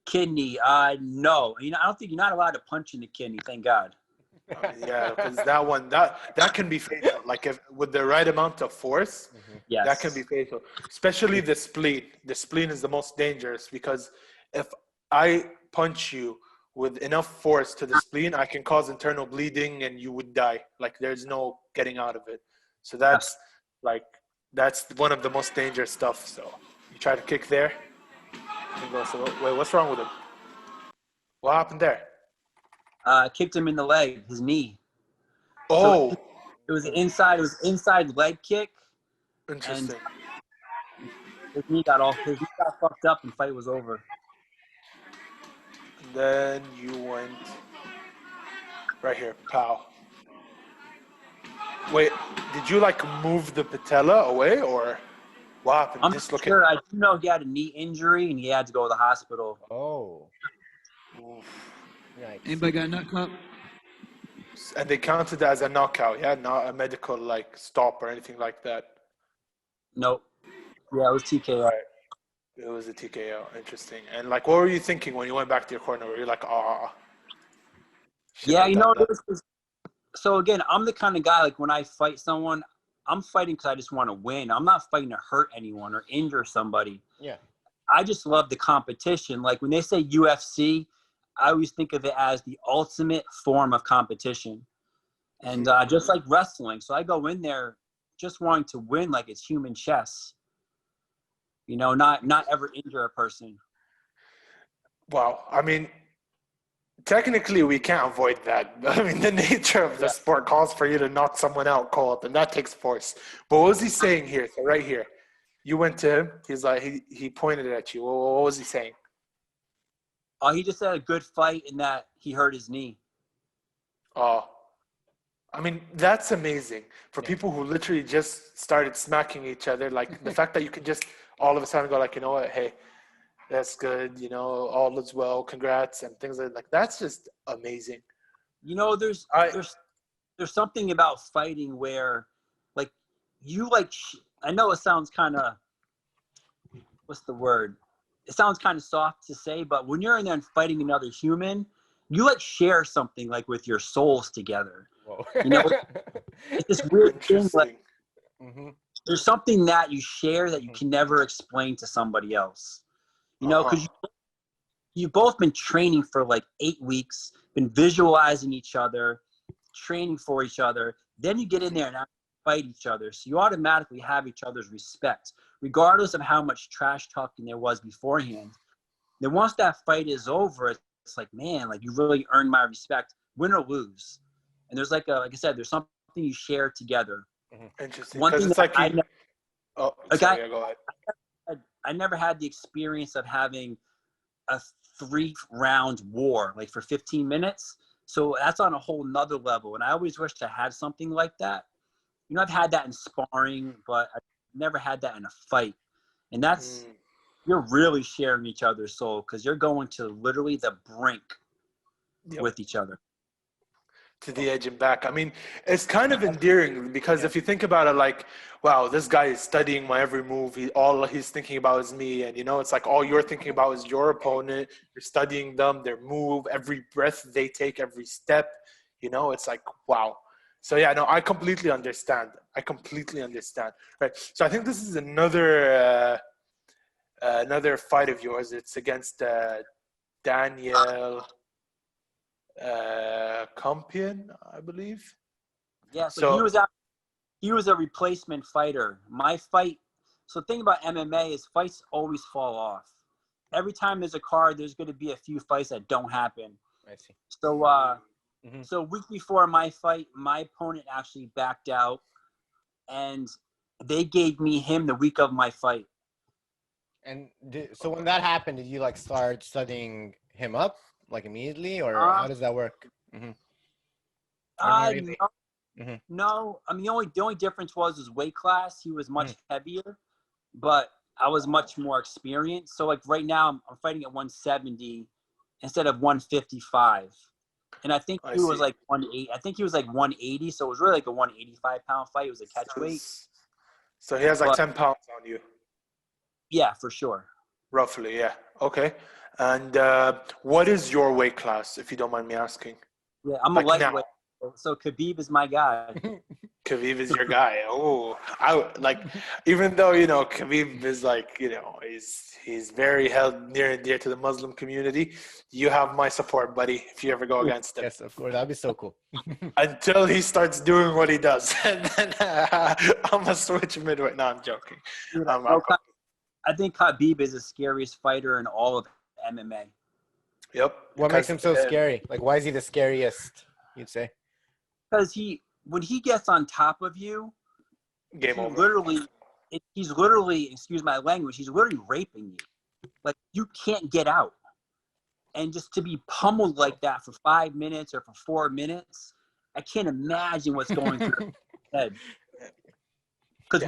Kidney, no. I don't think you're not allowed to punch in the kidney. Thank God. Yeah, because that one that can be fatal. Like if with the right amount of force, yes, that can be fatal. Especially the spleen. The spleen is the most dangerous because if I punch you with enough force to the spleen, I can cause internal bleeding and you would die. Like there's no getting out of it. So that's one of the most dangerous stuff. So you try to kick there. Wait, what's wrong with him? What happened there? Kicked him in the leg, his knee. Oh, so it was inside leg kick. Interesting. And his knee got fucked up and fight was over. And then you went right here, pow. Wait, did you like move the patella away or what happened? I'm sure. I do know he had a knee injury and he had to go to the hospital. Oh. Oof. Yikes. Anybody got a nut club? And they counted it as a knockout, yeah? Not a medical like stop or anything like that. Nope. Yeah, it was TKO. Right. It was a TKO. Interesting. And like, what were you thinking when you went back to your corner? Were you like, yeah, so again, I'm the kind of guy, like when I fight someone, I'm fighting because I just want to win. I'm not fighting to hurt anyone or injure somebody. Yeah. I just love the competition. Like when they say UFC, I always think of it as the ultimate form of competition. And just like wrestling. So I go in there just wanting to win like it's human chess. Not ever injure a person. Wow. I mean, technically we can't avoid that. I mean, the nature of the sport calls for you to knock someone out cold, and that takes force. But what was he saying here? So right here, you went to him. He's like, he pointed at you. What was he saying? He just had a good fight in that he hurt his knee. Oh, I mean, that's amazing for people who literally just started smacking each other. Like the fact that you can just all of a sudden go like, you know what, hey, that's good, you know, all is well, congrats, and things like that. That's just amazing. You know, there's something about fighting where, like, I know it sounds kind of, what's the word? It sounds kind of soft to say, but when you're in there and fighting another human, you like share something like with your souls together. Whoa. You know, it's this weird thing. Like, there's something that you share that you can never explain to somebody else. You know, because you've both been training for like 8 weeks, been visualizing each other, training for each other. Then you get in there and fight each other. So you automatically have each other's respect, regardless of how much trash talking there was beforehand. Then once that fight is over, it's like, man, like you really earned my respect, win or lose. And there's like I said, there's something you share together. Interesting. One thing it's that like go ahead. I never had the experience of having a 3-round war, like for 15 minutes. So that's on a whole nother level. And I always wish I had something like that. You know, I've had that in sparring, but I've never had that in a fight. And that's, you're really sharing each other's soul because you're going to literally the brink with each other. To the edge and back. I mean, it's kind of endearing because if you think about it, like, wow, this guy is studying my every move. All he's thinking about is me. And, you know, it's like all you're thinking about is your opponent. You're studying them, their move, every breath they take, every step. You know, it's like, wow. So, yeah, no, I completely understand. Right. So I think this is another fight of yours. It's against Daniel Compion, I believe. Yeah, so he was a replacement fighter. My fight. So the thing about MMA is fights always fall off. Every time there's a card, there's going to be a few fights that don't happen. I see. So so a week before my fight, my opponent actually backed out, and they gave me him the week of my fight. And so when that happened, did you like start studying him up like immediately, or how does that work? No. I mean, the only difference was his weight class. He was much heavier, but I was much more experienced. So like right now, I'm fighting at 170 instead of 155, and I think he was like 180. I think he was like 180, so it was really like a 185-pound fight. It was a catch weight. So he has like 10 pounds on you. Yeah, for sure. Roughly, yeah. Okay. And what is your weight class, if you don't mind me asking? Yeah, I'm a lightweight. So Khabib is my guy. Khabib is your guy. Oh, I like, even though, you know, Khabib is like, you know, he's very held near and dear to the Muslim community. You have my support, buddy, if you ever go against him. Yes, of course. That'd be so cool. Until he starts doing what he does. And then I'm going to switch midway. No, I'm joking. I think Khabib is the scariest fighter in all of MMA. Yep. What makes him so scary? Like, why is he the scariest, you'd say? Because when he gets on top of you, game over. He's literally, excuse my language, he's literally raping you. Like, you can't get out. And just to be pummeled like that for 5 minutes or for 4 minutes, I can't imagine what's going through his head. Because I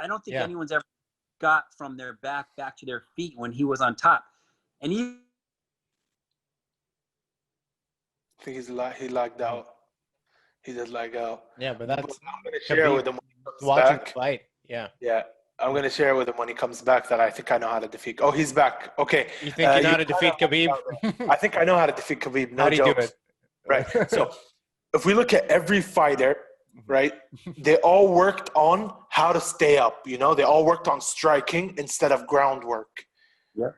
don't think anyone's ever got from their back to their feet when he was on top. And he I think he lagged out. He did lag out. Yeah, but that's I'm going to share with him when he comes watching back. the fight. Yeah. Yeah. I'm going to share with him when he comes back that I think I know how to defeat. Oh, he's back. Okay. You think you know how to defeat Khabib? I think I know how to defeat Khabib. No How do you do jokes. it? Right. So if we look at every fighter, right, they all worked on how to stay up. You know, they all worked on striking instead of groundwork. Yeah.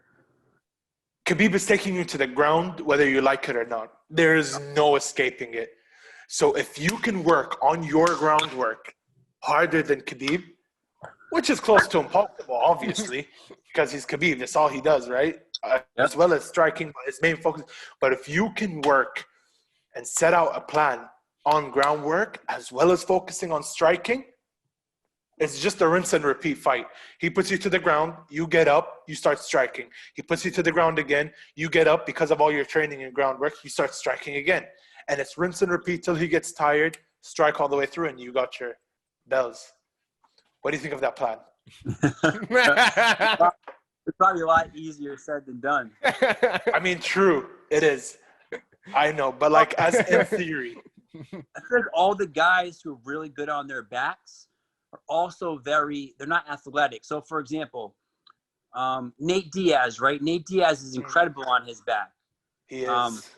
Khabib is taking you to the ground, whether you like it or not. There is no escaping it. So if you can work on your groundwork harder than Khabib, which is close to impossible, obviously, because he's Khabib. That's all he does, right? As well as striking, his main focus. But if you can work and set out a plan on groundwork as well as focusing on striking, it's just a rinse and repeat fight. He puts you to the ground, you get up, you start striking. He puts you to the ground again, you get up because of all your training and groundwork, you start striking again. and it's rinse and repeat till he gets tired, strike all the way through, and you got your bells. What do you think of that plan? It's probably a lot easier said than done. I mean, true, it is. I know, but like as in theory. I feel like all the guys who are really good on their backs are also they're not athletic. So, for example, Nate Diaz, right? Nate Diaz is incredible on his back. He is.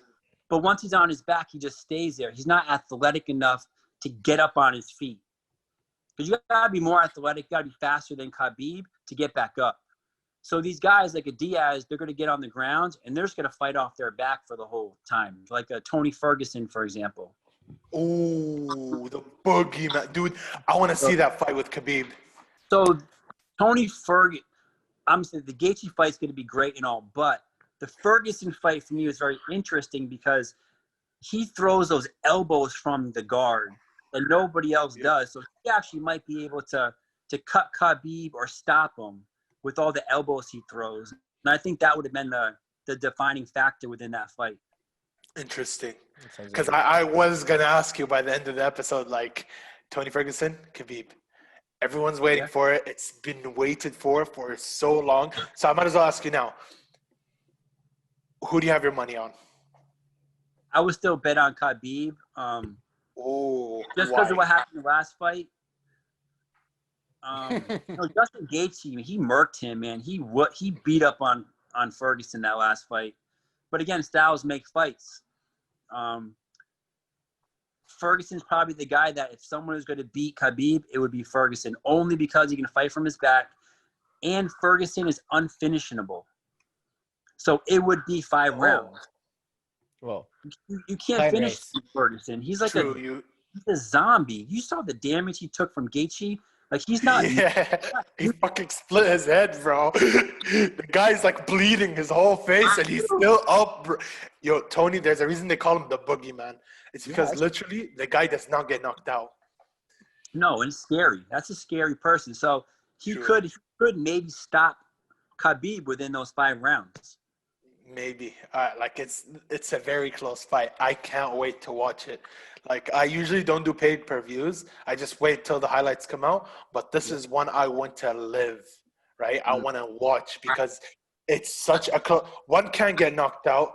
But once he's on his back, he just stays there. He's not athletic enough to get up on his feet. Because you got to be more athletic, you got to be faster than Khabib to get back up. So these guys like a Diaz, they're going to get on the ground, and they're just going to fight off their back for the whole time. Like a Tony Ferguson, for example. Oh, the boogeyman. Dude, I want to see that fight with Khabib. So Tony Ferguson, I'm saying the Gaethje fight's going to be great and all, but the Ferguson fight for me was very interesting because he throws those elbows from the guard that nobody else does. So he actually might be able to cut Khabib or stop him with all the elbows he throws. And I think that would have been the defining factor within that fight. Interesting. Because I was going to ask you by the end of the episode, like, Tony Ferguson, Khabib. Everyone's waiting for it. It's been waited for so long. So I might as well ask you now. Who do you have your money on? I would still bet on Khabib. Just because of what happened in the last fight. Justin Gaethje, he murked him, man. He beat up on Ferguson that last fight. But again, styles make fights. Ferguson's probably the guy that if someone is going to beat Khabib, it would be Ferguson, only because he can fight from his back, and Ferguson is unfinishable. So it would be 5 rounds. Well, you can't finish Ferguson. He's like he's a zombie. You saw the damage he took from Gaethje. Like, he's not. Yeah, he fucking split his head, bro. The guy's like bleeding his whole face, and he's still up. Yo, Tony, there's a reason they call him the boogeyman. It's because literally the guy does not get knocked out. No, and it's scary. That's a scary person. So he could maybe stop Khabib within those 5 rounds. Maybe. Like, it's a very close fight. I can't wait to watch it. Like, I usually don't do pay-per-views. I just wait till the highlights come out. But this is one I want to live, right? I want to watch because it's such a one can't get knocked out.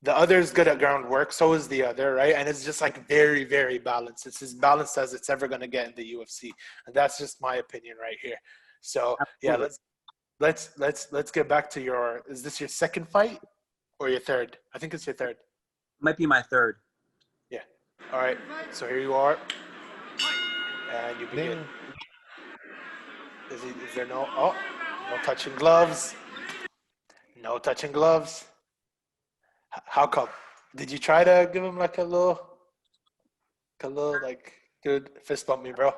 The other's good at groundwork. So is the other, right? And it's just like very, very balanced. It's as balanced as it's ever going to get in the UFC. And that's just my opinion right here. So, yeah, let's get back to your – is this your second fight or your third? I think it's your third. Might be my third. Yeah. All right. So here you are. And you begin. Is there no touching gloves. No touching gloves. How come? Did you try to give him like a little like, dude, fist bump me, bro?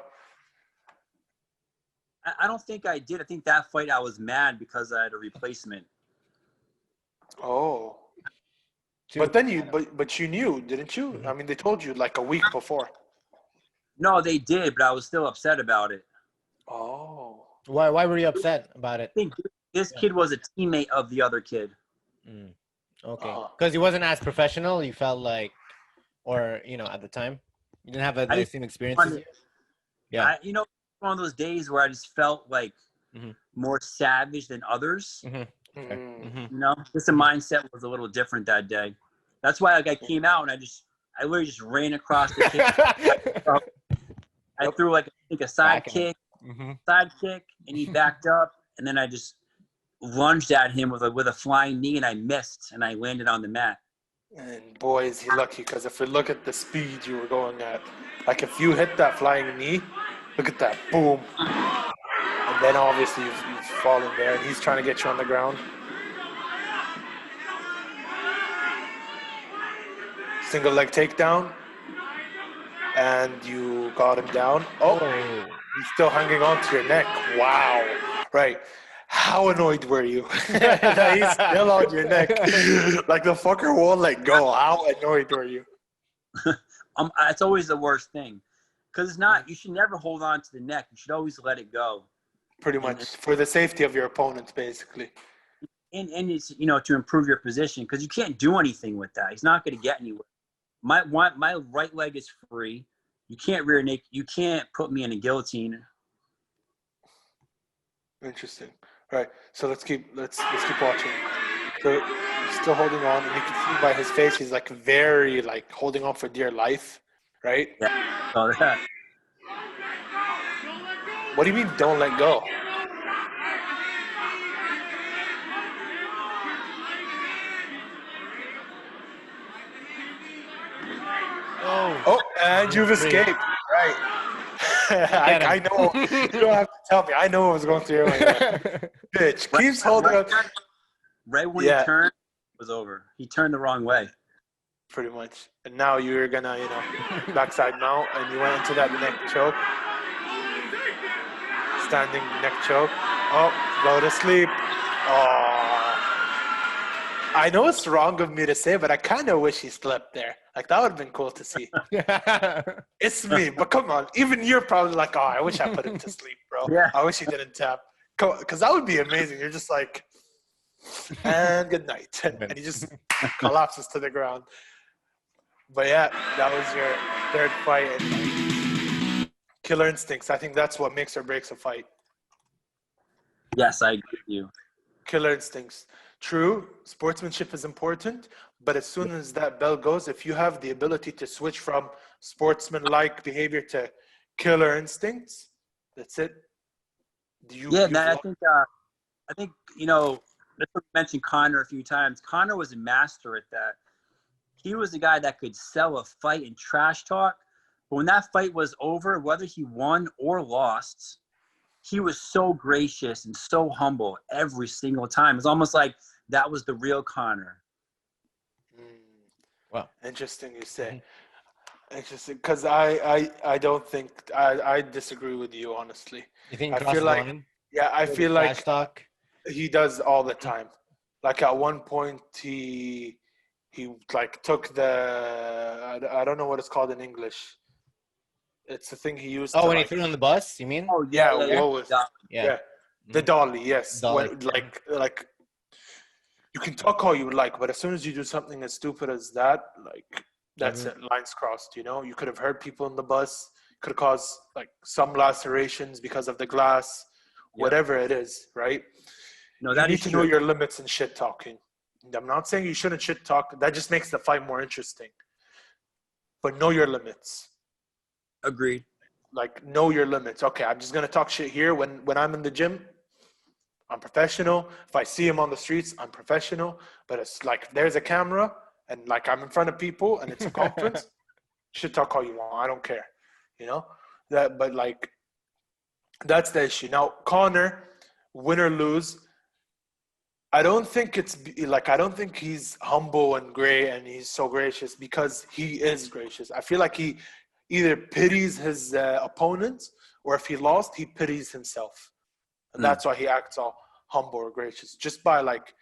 I don't think I did. I think that fight I was mad because I had a replacement. Oh. But then but you knew, didn't you? I mean, they told you like a week before. No, they did, but I was still upset about it. Oh. Why were you upset about it? I think this kid was a teammate of the other kid. Okay. Because he wasn't as professional, you felt like, or, at the time? You didn't have the same experiences? Yeah. One of those days where I just felt like more savage than others. Just the mindset was a little different that day. That's why I came out and I literally just ran across the kick. I threw like a side kick, and he backed up, and then I just lunged at him with a flying knee, and I missed, and I landed on the mat. And boy, is he lucky, because if we look at the speed you were going at, like if you hit that flying knee, look at that, boom. And then obviously you've fallen there, and he's trying to get you on the ground. Single leg takedown. And you got him down. Oh, he's still hanging on to your neck. Wow. Right. How annoyed were you? That he's still on your neck. Like the fucker won't let go. How annoyed were you? It's always the worst thing. Because it's not, you should never hold on to the neck. You should always let it go. Pretty much. For the safety of your opponent, basically. And it's, to improve your position. Because you can't do anything with that. He's not going to get anywhere. My right leg is free. You can't rear naked. You can't put me in a guillotine. Interesting. All right. So let's keep watching. So he's still holding on, and you can see by his face, he's like very like holding on for dear life, right? Yeah. So that. What do you mean, don't let go? Oh, and you've escaped. Right. I know. You don't have to tell me. I know what was going through your mind. Bitch, keeps holding up. Right when he turned, it was over. He turned the wrong way. Pretty much. And now you're going to, backside mount, and you went into that neck choke. Standing neck choke. Oh, go to sleep. Oh. I know it's wrong of me to say, but I kind of wish he slept there. Like, that would have been cool to see. It's me, but come on. Even you're probably like, oh, I wish I put him to sleep, bro. Yeah. I wish he didn't tap. Because that would be amazing. You're just like, and good night. And he just collapses to the ground. But yeah, that was your third fight. And killer instincts. I think that's what makes or breaks a fight. Yes, I agree with you. Killer instincts. True, sportsmanship is important, but as soon as that bell goes, if you have the ability to switch from sportsman-like behavior to killer instincts, that's it. I think let's mention Conor a few times. Conor was a master at that. He was the guy that could sell a fight and trash talk, but when that fight was over, whether he won or lost, he was so gracious and so humble every single time. It's almost like that was the real Conor. Wow. Interesting you say. Interesting, because I don't think I disagree with you, honestly. You think I feel like I feel like talk? He does all the time. Like at one point he like took the I don't know what it's called in English. It's the thing he used. Oh, when he threw on the bus, you mean? Oh yeah. The dolly, yes. Dolly. When, like you can talk all you like, but as soon as you do something as stupid as that, like that's it. Lines crossed. You could have hurt people in the bus. Could have caused like some lacerations because of the glass. Whatever it is, right? No, you need to know your limits in shit talking. I'm not saying you shouldn't shit talk. That just makes the fight more interesting. But know your limits. Agreed. Like, know your limits. Okay, I'm just gonna talk shit here when I'm in the gym. I'm professional. If I see him on the streets, I'm professional. But it's like if there's a camera and like I'm in front of people and it's a conference, shit talk all you want. I don't care. But like that's the issue. Now, Conor, win or lose, I don't think he's humble and great and he's so gracious because he is gracious. I feel like he either pities his opponents or if he lost, he pities himself. And that's why he acts all humble or gracious, just by like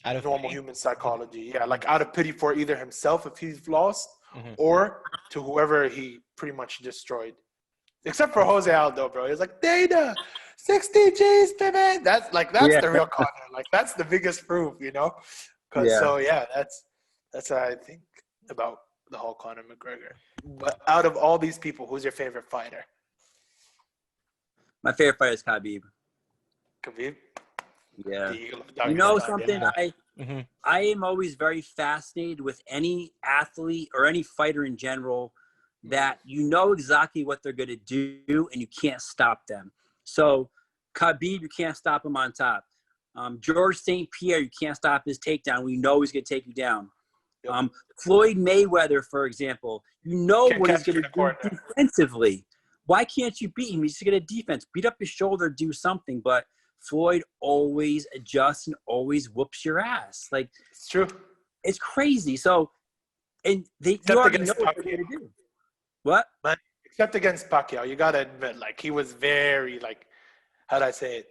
out of normal human psychology. Yeah, like out of pity for either himself if he's lost or to whoever he pretty much destroyed. Except for Jose Aldo, bro. He's like, Dana, 60 G's, baby. That's the real Conor. Like, that's the biggest proof, So, yeah, that's what I think about the whole Conor McGregor. But out of all these people, who's your favorite fighter? My favorite fighter is Khabib. Khabib? Yeah. You know something? I am always very fascinated with any athlete or any fighter in general that you know exactly what they're going to do and you can't stop them. So Khabib, you can't stop him on top. George St. Pierre, you can't stop his takedown. We know he's going to take you down. Yep. Floyd Mayweather, for example, you know what he's going to do defensively. Why can't you beat him? He's just going to defense. Beat up his shoulder, do something. But Floyd always adjusts and always whoops your ass. Like, it's true. It's crazy. So, and you already know what they're going to do. What? But except against Pacquiao, you got to admit, like, he was very, like, how do I say it?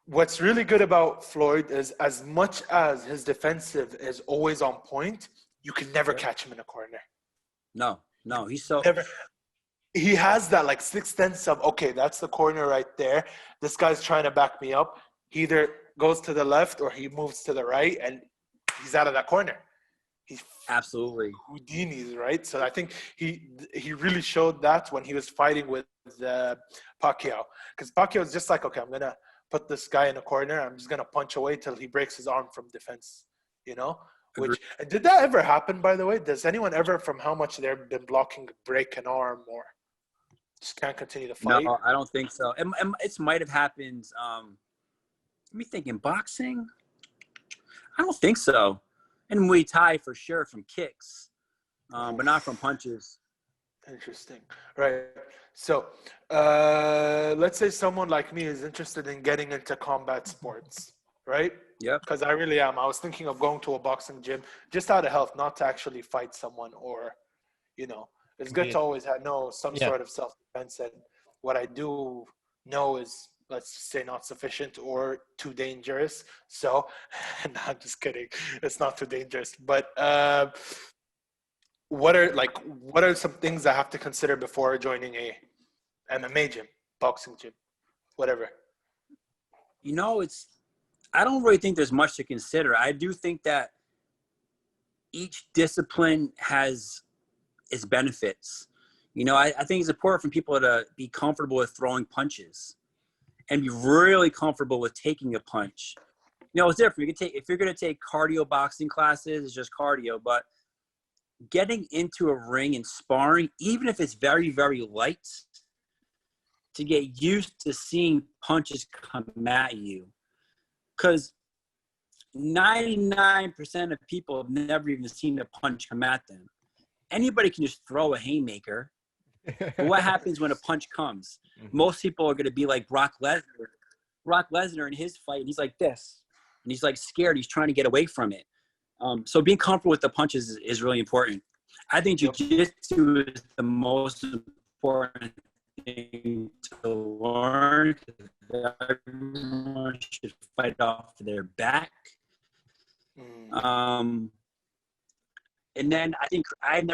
What's really good about Floyd is as much as his defensive is always on point, you can never catch him in a corner. No, he's so... Never. He has that, like, sixth sense of, okay, that's the corner right there. This guy's trying to back me up. He either goes to the left or he moves to the right, and he's out of that corner. he's Absolutely. Houdini's, right? So I think he really showed that when he was fighting with Pacquiao, because Pacquiao was just like, okay, I'm gonna put this guy in a corner. I'm just gonna punch away till he breaks his arm from defense. You know, Agree. which did that ever happen? By the way, does anyone ever, from how much they've been blocking, break an arm or just can't continue to fight? No, I don't think so. It might have happened. Let me think. In boxing, I don't think so. In Muay Thai, for sure, from kicks, but not from punches. Interesting. Right. So, let's say someone like me is interested in getting into combat sports, right? Yep. Because I really am. I was thinking of going to a boxing gym just out of health, not to actually fight someone or, it's good to always know some sort of self-defense. And what I do know is, let's just say, not sufficient or too dangerous. So, no, I'm just kidding. It's not too dangerous. But what are some things I have to consider before joining a MMA gym, boxing gym, whatever? I don't really think there's much to consider. I do think that each discipline has its benefits. I think it's important for people to be comfortable with throwing punches and be really comfortable with taking a punch. It's different. If you're going to take cardio boxing classes, it's just cardio, but getting into a ring and sparring, even if it's very, very light, to get used to seeing punches come at you. Because 99% of people have never even seen a punch come at them. Anybody can just throw a haymaker. But what happens when a punch comes? Most people are going to be like Brock Lesnar. Brock Lesnar in his fight, he's like this. And he's like scared. He's trying to get away from it. So being comfortable with the punches is really important. I think jiu-jitsu is the most important thing to learn. Everyone should fight off their back. And then I think I've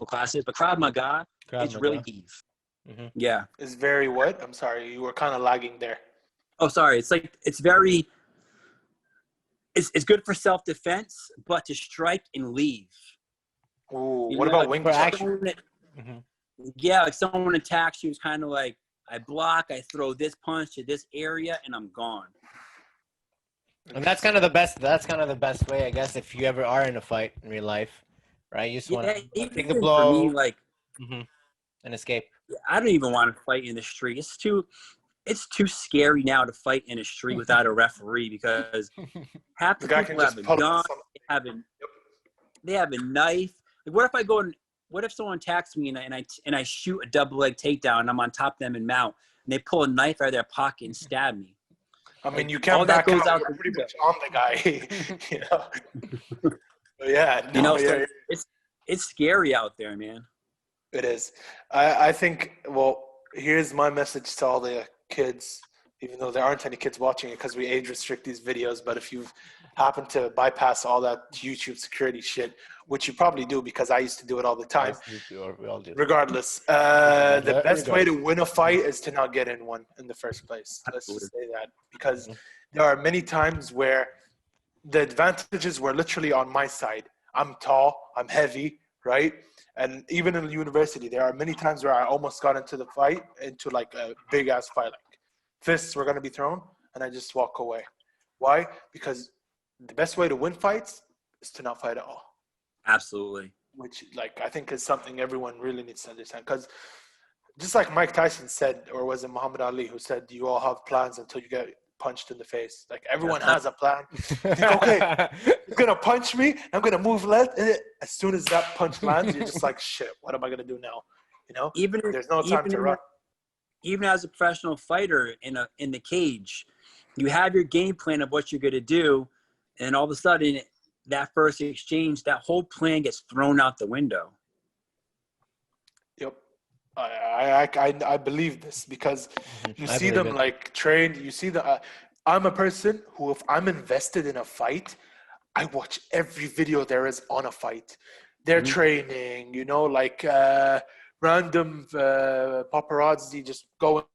classes, but Krav Maga is really deep. Yeah. It's very what? I'm sorry, you were kind of lagging there. Oh, sorry. It's good for self-defense, but to strike and leave. Ooh, what about wing chun? Yeah, like someone attacks you, it's kind of like I block, I throw this punch to this area, and I'm gone. And that's kind of the best. That's kind of the best way, I guess, if you ever are in a fight in real life, right? You just want to take the blow, for me, and escape. I don't even want to fight in the street. It's too scary now to fight in a street without a referee because half the people have a gun, they have a knife. Like, what if someone attacks me and I shoot a double leg takedown and I'm on top of them and mount and they pull a knife out of their pocket and stab me? I mean, you can't back out. You're pretty much on the guy. Yeah. It's scary out there, man. It is. I think, well, here's my message to all the kids, even though there aren't any kids watching it because we age restrict these videos. But if you happen to bypass all that YouTube security shit, which you probably do because I used to do it all the time. We all do. Regardless, the best way to win a fight is to not get in one in the first place. Let's just say that, because there are many times where the advantages were literally on my side. I'm tall, I'm heavy, right? And even in university, there are many times where I almost got into the fight, into like a big ass fight, like fists were going to be thrown and I just walk away. Why? Because the best way to win fights is to not fight at all. Absolutely. Which, like, I think is something everyone really needs to understand. Because just like Mike Tyson said, or was it Muhammad Ali who said, you all have plans until you get punched in the face. Like, everyone has a plan. Think, okay, he's going to punch me. I'm going to move left. And as soon as that punch lands, you're just like, shit, what am I going to do now? There's no time to run. Even as a professional fighter in the cage, you have your game plan of what you're going to do. And all of a sudden, that first exchange, that whole plan gets thrown out the window. Yep. I believe this because you see them like trained. You see I'm a person who, if I'm invested in a fight, I watch every video there is on a fight. They're training, like random paparazzi just going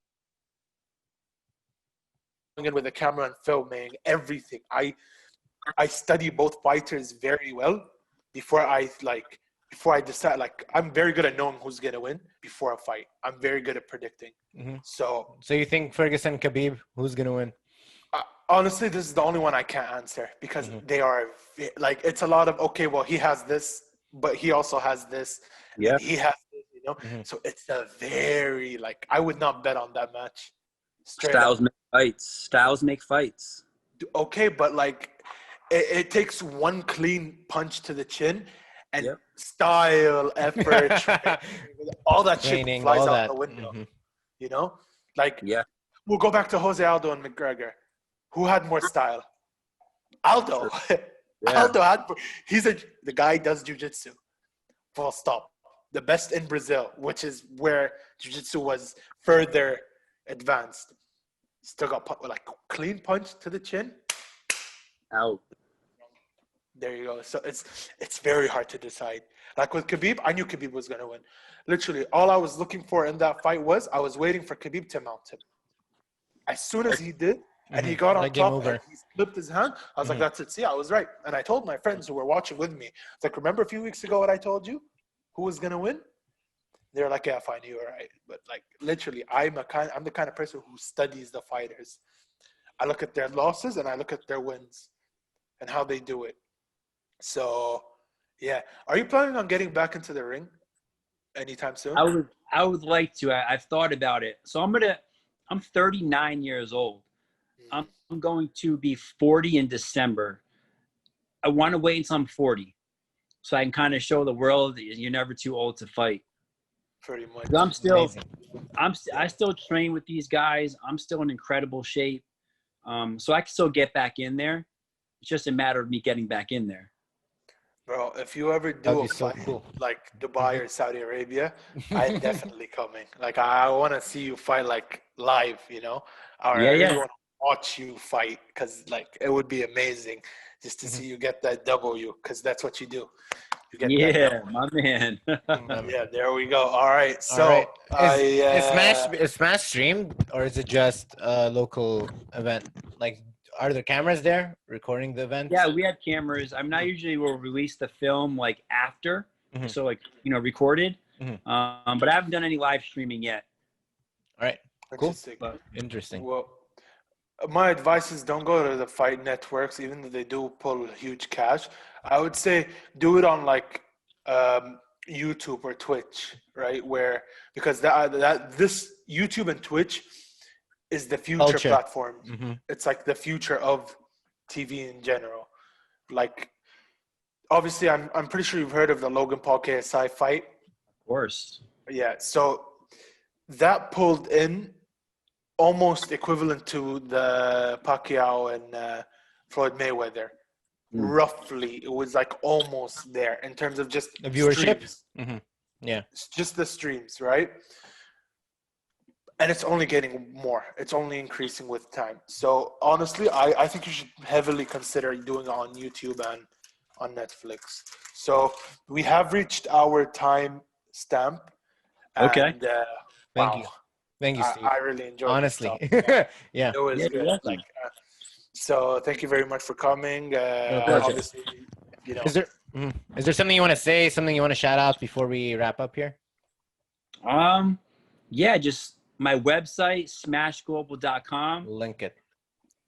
in with a camera and filming everything. I study both fighters very well before I decide. Like, I'm very good at knowing who's gonna win before a fight. I'm very good at predicting. So you think Ferguson, Khabib, who's gonna win? honestly, this is the only one I can't answer because they are like, it's a lot of, okay, well, he has this, but he also has this, Yeah. and he has this, you know. So it's a very, like, I would not bet on that match. Straight up. Styles make fights. Styles make fights. Okay, but like, it takes one clean punch to the chin, and style, effort, all that Training, shit flies all out that. the window. You know, like, we'll go back to Jose Aldo and McGregor. Who had more style? Aldo. Aldo had. The guy does jiu-jitsu. Full stop. The best in Brazil, which is where jiu-jitsu was further advanced. Still got like clean punch to the chin. Out. There you go. So it's very hard to decide. Like with Khabib, I knew Khabib was gonna win. Literally, all I was looking for in that fight was I was waiting for Khabib to mount him. As soon as he did, and he got on top and he flipped his hand, I was like, that's it. See, I was right. And I told my friends who were watching with me, it's like, remember a few weeks ago what I told you? Who was gonna win? They're like, yeah, fine, you were right. But like, literally, I'm the kind of person who studies the fighters. I look at their losses and I look at their wins and how they do it. So, yeah. Are you planning on getting back into the ring anytime soon? I would like to. I've thought about it. So I'm 39 years old. I'm going to be 40 in December. I want to wait until I'm 40 so I can kind of show the world that you're never too old to fight. Pretty much. I still train with these guys. I'm still in incredible shape. So I can still get back in there. It's just a matter of me getting back in there. Bro, if you ever do a fight like Dubai or Saudi Arabia, I'm definitely coming. Like, I want to see you fight like live, you know? Or I really want to watch you fight because like it would be amazing just to see you get that W because that's what you do. You get my man. Yeah, there we go. All right. So is Smash streamed or is it just a local event? Like, are there cameras there recording the event? Yeah, we have cameras. I mean, I usually will release the film like after, so like, you know, recorded. But I haven't done any live streaming yet. All right, cool. Interesting. Well, my advice is don't go to the fight networks, even though they do pull huge cash. I would say do it on like YouTube or Twitch, right? Because this YouTube and Twitch is the future platform. It's like the future of TV in general. Like, obviously, I'm pretty sure you've heard of the Logan Paul KSI fight. Of course. Yeah. So that pulled in almost equivalent to the Pacquiao and Floyd Mayweather. Roughly, it was like almost there in terms of just the viewership. Yeah, it's just the streams, right? And it's only getting more. It's only increasing with time. So honestly, I think you should heavily consider doing it on YouTube and on Netflix. So we have reached our time stamp. Okay. And, Thank you, Steve. I really enjoyed it. Honestly. Yeah. It was good. Like, so thank you very much for coming. Obviously, you know. Is there something you want to say, something you want to shout out before we wrap up here? Yeah, just my website, smashglobal.com. Link it.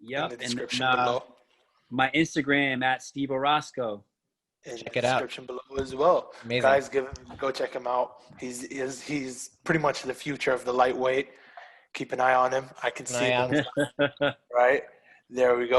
Yep. In the description below. My Instagram at Steve Orosco. Check it out. Description below as well. Amazing. Guys, go check him out. He's pretty much the future of the lightweight. Keep an eye on him. I can see him. Right? There we go.